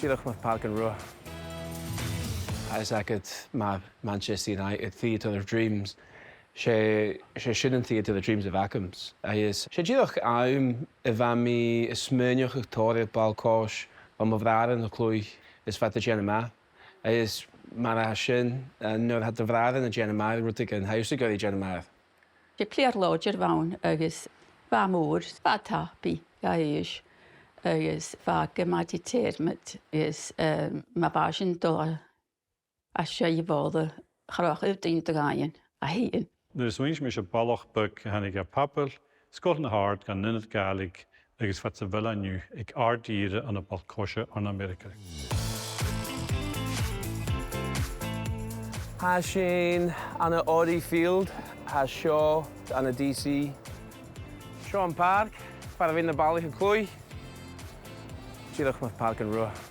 Díolach mar park an Rubha. As agad má Manchester United, theatre of dreams. Sé sin an theatre of dreams of Ackhams. Is sé díolach aim I bheith mi is smyrneach ag tóirid balcós an mo bhráran a clúi is fat a dèanamh. Is mar a sin nuair hat a bhráran a dèanamh rutig an haus a goí dèanamh. Sé pléir láidir bhain agus bha mór, bha tapi gaéis agus bha gemadi téirmid is ma bhasin dó a sé I bháda charach ib daon do gáin a híon. Nuair swings mis a ballach bug hannig a papel, scot na hard gan nunnit galig agus fat sa bhil aniu ag ardíre an a balcóise an America. Has sin an a Audi Field, has seo an a DC. Seo an park, para bhín na bailach a clúi. Díolach mar park an Rubha.